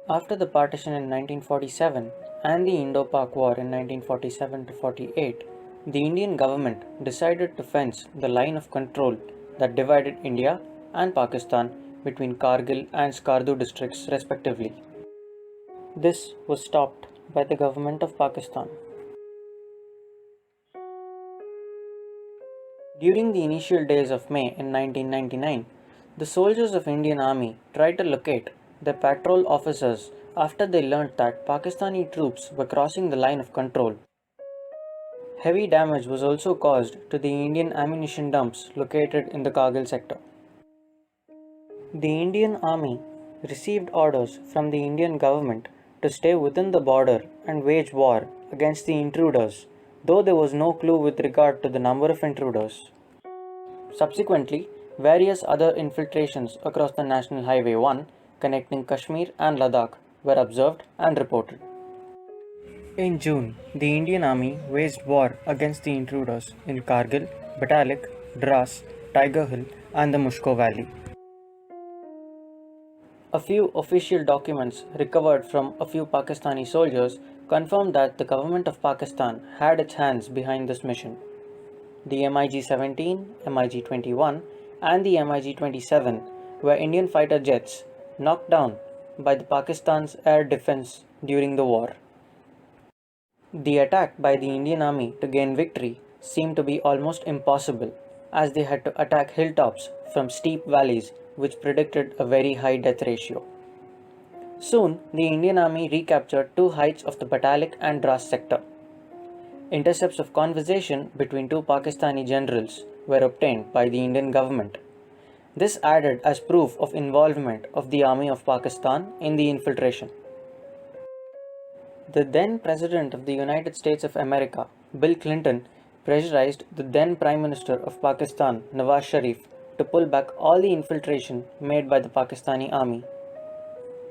After the partition in 1947 and the Indo-Pak War in 1947 to 48, the Indian government decided to fence the line of control that divided India and Pakistan between Kargil and Skardu districts respectively. This was stopped by the government of Pakistan. During the initial days of May in 1999, the soldiers of Indian Army tried to locate their patrol officers after they learnt that Pakistani troops were crossing the line of control. Heavy damage was also caused to the Indian ammunition dumps located in the Kargil sector. The Indian Army received orders from the Indian government to stay within the border and wage war against the intruders, though there was no clue with regard to the number of intruders. Subsequently, various other infiltrations across the National Highway 1 connecting Kashmir and Ladakh were observed and reported. In June, the Indian Army waged war against the intruders in Kargil, Batalik, Dras, Tiger Hill, and the Mushko Valley. A few official documents recovered from a few Pakistani soldiers confirmed that the government of Pakistan had its hands behind this mission. The MiG-17, MiG-21, and the MiG-27 were Indian fighter jets knocked down by the Pakistan's air defense during the war. The attack by the Indian Army to gain victory seemed to be almost impossible, as they had to attack hilltops from steep valleys which predicted a very high death ratio. Soon, the Indian Army recaptured two heights of the Batalik and Dras sector. Intercepts of conversation between two Pakistani generals were obtained by the Indian government. This added as proof of involvement of the Army of Pakistan in the infiltration. The then President of the United States of America, Bill Clinton, pressurized the then Prime Minister of Pakistan, Nawaz Sharif, to pull back all the infiltration made by the Pakistani army.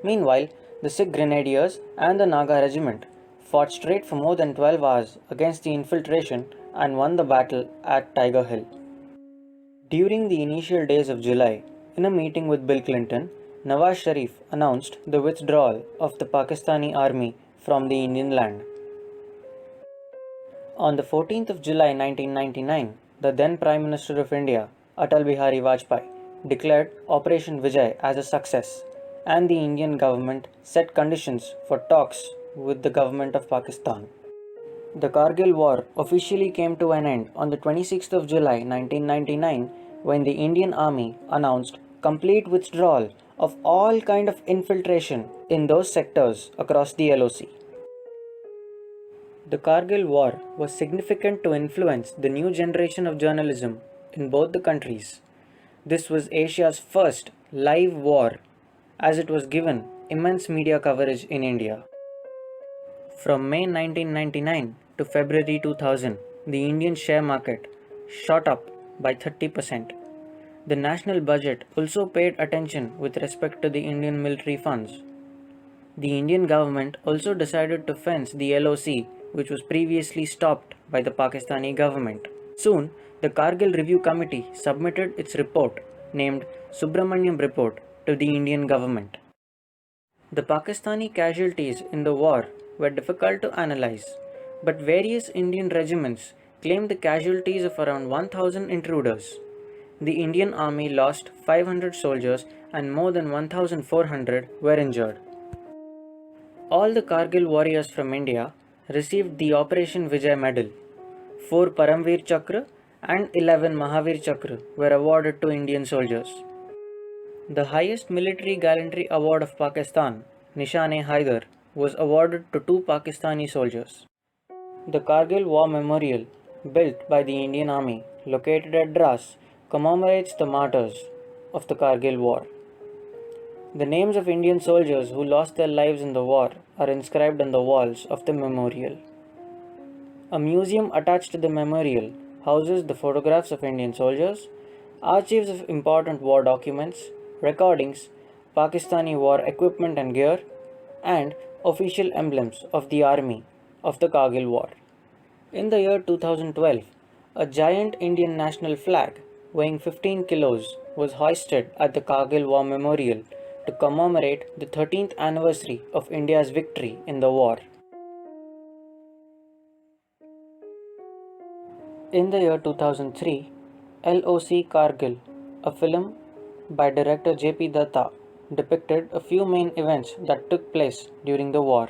Meanwhile, the Sikh Grenadiers and the Naga Regiment fought straight for more than 12 hours against the infiltration and won the battle at Tiger Hill. During the initial days of July, in a meeting with Bill Clinton, Nawaz Sharif announced the withdrawal of the Pakistani army from the Indian land. On the 14th of July 1999, the then Prime Minister of India, Atal Bihari Vajpayee, declared Operation Vijay as a success, and the Indian government set conditions for talks with the government of Pakistan. The Kargil War officially came to an end on the 26th of July 1999 when the Indian Army announced complete withdrawal of all kind of infiltration in those sectors across the LOC. The Kargil War was significant to influence the new generation of journalism in both the countries. This was Asia's first live war, as it was given immense media coverage in India. From May 1999 to February 2000, the Indian share market shot up by 30%. The national budget also paid attention with respect to the Indian military funds. The Indian government also decided to fence the LOC, which was previously stopped by the Pakistani government. Soon, the Kargil Review Committee submitted its report named Subramaniam Report to the Indian government. The Pakistani casualties in the war were difficult to analyze, but various Indian regiments claimed the casualties of around 1,000 intruders. The Indian Army lost 500 soldiers and more than 1,400 were injured. All the Kargil warriors from India received the Operation Vijay Medal. 4 Paramveer Chakra and 11 Mahavir Chakra were awarded to Indian soldiers. The highest military gallantry award of Pakistan, Nishan-e-Haider, was awarded to 2 Pakistani soldiers. The Kargil War Memorial, built by the Indian Army, located at Dras, commemorates the martyrs of the Kargil War. The names of Indian soldiers who lost their lives in the war are inscribed on the walls of the memorial. A museum attached to the memorial houses the photographs of Indian soldiers, archives of important war documents, recordings, Pakistani war equipment and gear, and official emblems of the army of the Kargil War. In the year 2012, a giant Indian national flag weighing 15 kilos was hoisted at the Kargil War Memorial to commemorate the 13th anniversary of India's victory in the war. In the year 2003, LOC Kargil, a film by director J.P. Datta, depicted a few main events that took place during the war.